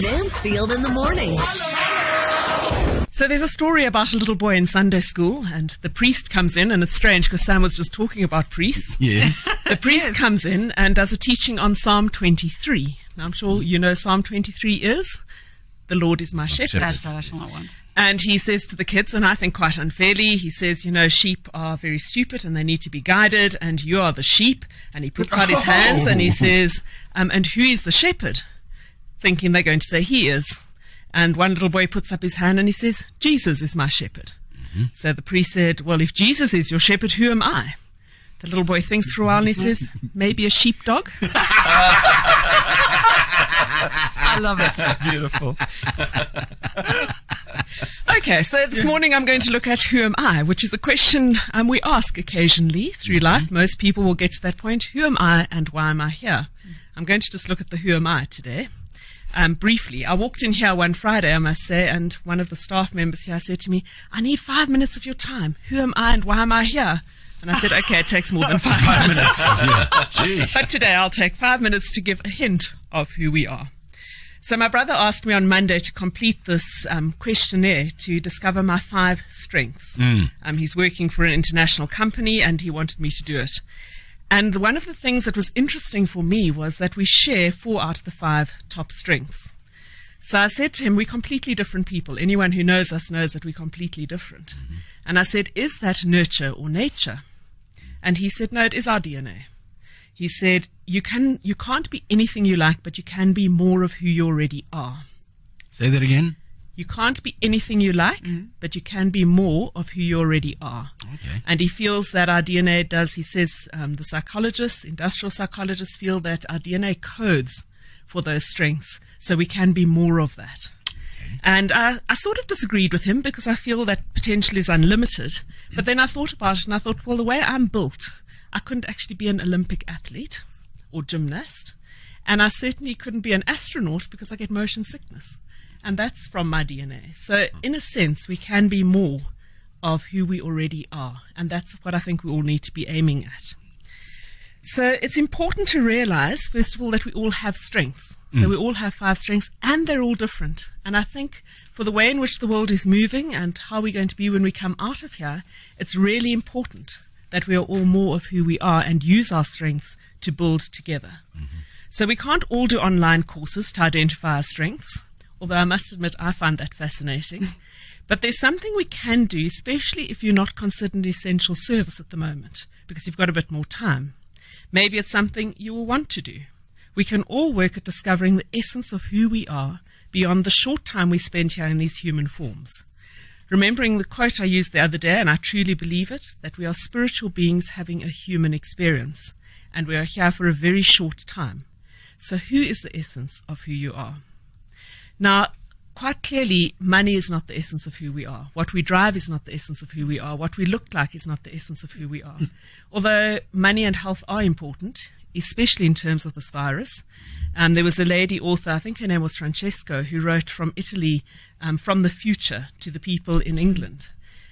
Mansfield in the morning. So there's a story about a little boy in Sunday school, and the priest comes in, and it's strange because Sam was just talking about priests. Yes. The priest comes in and does a teaching on Psalm 23. Now, I'm sure you know Psalm 23 is, "The Lord is my shepherd." That's what I shall not want. And he says to the kids, and I think quite unfairly, he says, you know, sheep are very stupid and they need to be guided, and you are the sheep. And he puts out his hands and he says, and who is the shepherd? Thinking they're going to say he is. And one little boy puts up his hand and he says, Jesus is my shepherd. So the priest said, well, if Jesus is your shepherd, who am I? The little boy thinks for a while and he says, maybe a sheepdog. I love it. Beautiful. Okay, so this morning I'm going to look at who am I, which is a question we ask occasionally through life. Most people will get to that point. Who am I and why am I here? I'm going to just look at the who am I today. Briefly, I walked in here one Friday, I must say, and one of the staff members here said to me, I need 5 minutes of your time. Who am I and why am I here? And I said, okay, it takes more than 5 minutes. But today I'll take 5 minutes to give a hint of who we are. So my brother asked me on Monday to complete this questionnaire to discover my 5 strengths. He's working for an international company and he wanted me to do it. And one of the things that was interesting for me was that we share 4 out of the 5 top strengths. So I said to him, we're completely different people. Anyone who knows us knows that we're completely different. And I said, is that nurture or nature? And he said, no, it is our DNA. He said, you can't be anything you like, but you can be more of who you already are. Say that again. You can't be anything you like, but you can be more of who you already are. Okay. And he feels that our DNA does, he says, the psychologists, industrial psychologists feel that our DNA codes for those strengths, so we can be more of that. Okay. And I sort of disagreed with him because I feel that potential is unlimited. But then I thought about it and I thought, well, the way I'm built, I couldn't actually be an Olympic athlete or gymnast. And I certainly couldn't be an astronaut because I get motion sickness. And that's from my DNA. So in a sense, we can be more of who we already are. And that's what I think we all need to be aiming at. So it's important to realize, first of all, that we all have strengths. So we all have 5 strengths and they're all different. And I think for the way in which the world is moving and how we're going to be when we come out of here, it's really important that we are all more of who we are and use our strengths to build together. So we can't all do online courses to identify our strengths. Although I must admit I find that fascinating. But there's something we can do, especially if you're not considered an essential service at the moment, because you've got a bit more time. Maybe it's something you will want to do. We can all work at discovering the essence of who we are beyond the short time we spend here in these human forms. Remembering the quote I used the other day, and I truly believe it, that we are spiritual beings having a human experience, and we are here for a very short time. So who is the essence of who you are? Now, quite clearly, money is not the essence of who we are. What we drive is not the essence of who we are. What we look like is not the essence of who we are. Although money and health are important, especially in terms of this virus. There was a lady author, I think her name was Francesco, who wrote from Italy, from the future to the people in England.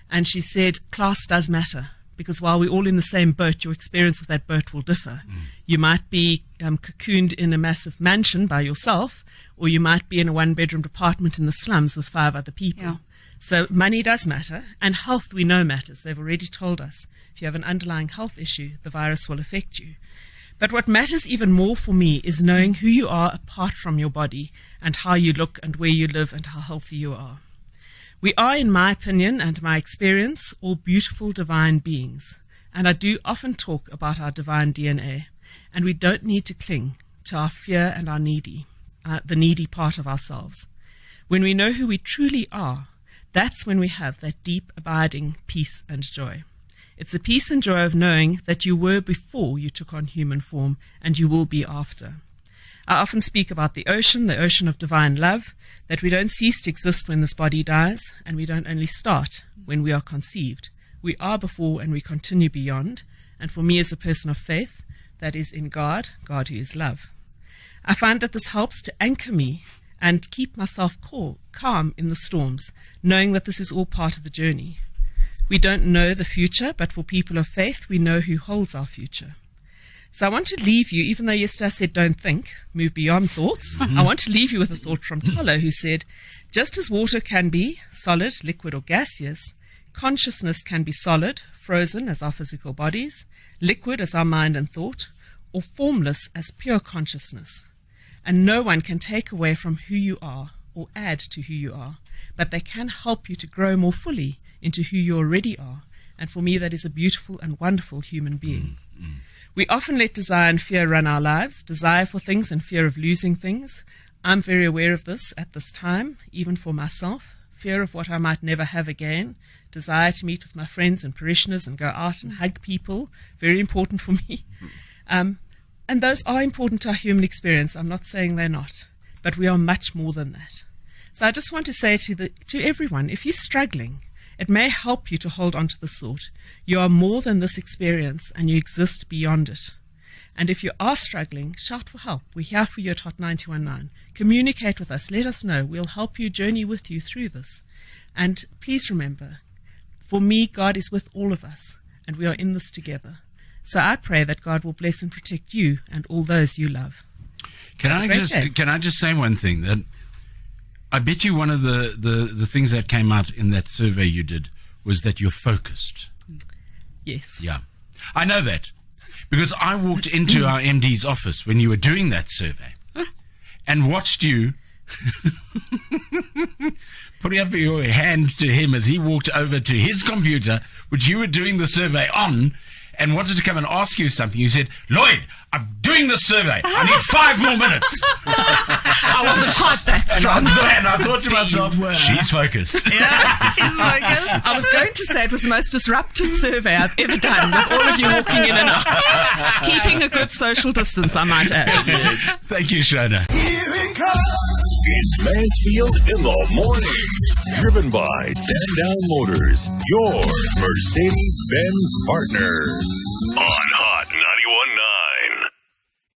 And she said, class does matter. Because while we're all in the same boat, your experience of that boat will differ. You might be cocooned in a massive mansion by yourself, or you might be in a 1-bedroom apartment in the slums with 5 other people. Yeah. So money does matter, and health we know matters. They've already told us if you have an underlying health issue, the virus will affect you. But what matters even more for me is knowing who you are apart from your body and how you look and where you live and how healthy you are. We are, in my opinion and my experience, all beautiful divine beings. And I do often talk about our divine DNA. And we don't need to cling to our fear and our the needy part of ourselves. When we know who we truly are, that's when we have that deep, abiding peace and joy. It's the peace and joy of knowing that you were before you took on human form and you will be after. I often speak about the ocean of divine love, that we don't cease to exist when this body dies, and we don't only start when we are conceived. We are before and we continue beyond, and for me as a person of faith, that is in God, God who is love. I find that this helps to anchor me and keep myself calm in the storms, knowing that this is all part of the journey. We don't know the future, but for people of faith, we know who holds our future. So I want to leave you, even though yesterday I said don't think, move beyond thoughts. I want to leave you with a thought from Tolo, who said, just as water can be solid, liquid, or gaseous, consciousness can be solid, frozen as our physical bodies, liquid as our mind and thought, or formless as pure consciousness. And no one can take away from who you are or add to who you are, but they can help you to grow more fully into who you already are. And for me, that is a beautiful and wonderful human being. We often let desire and fear run our lives, desire for things and fear of losing things. I'm very aware of this at this time, even for myself. Fear of what I might never have again, desire to meet with my friends and parishioners and go out and hug people, very important for me. And those are important to our human experience. I'm not saying they're not, but we are much more than that. So I just want to say to everyone, if you're struggling, it may help you to hold on to this thought. You are more than this experience, and you exist beyond it. And if you are struggling, shout for help. We're here for you at Hot 919. Communicate with us. Let us know. We'll help you, journey with you through this. And please remember, for me, God is with all of us, and we are in this together. So I pray that God will bless and protect you and all those you love. Can I just say one thing? That I bet you one of the things that came out in that survey you did was that you're focused. Yes. Yeah. I know that because I walked into our MD's office when you were doing that survey and watched you putting up your hand to him as he walked over to his computer, which you were doing the survey on, and wanted to come and ask you something. You said, Lloyd, I'm doing the survey. I need 5 more minutes. I wasn't quite that strong. And I thought to myself, she's focused. Yeah, she's focused. I was going to say it was the most disrupted survey I've ever done, with all of you walking in and out. Keeping a good social distance, I might add. Yes. Thank you, Shona. Here it comes. It's Mansfield in the morning. Driven by Sandown Motors, your Mercedes-Benz partner. On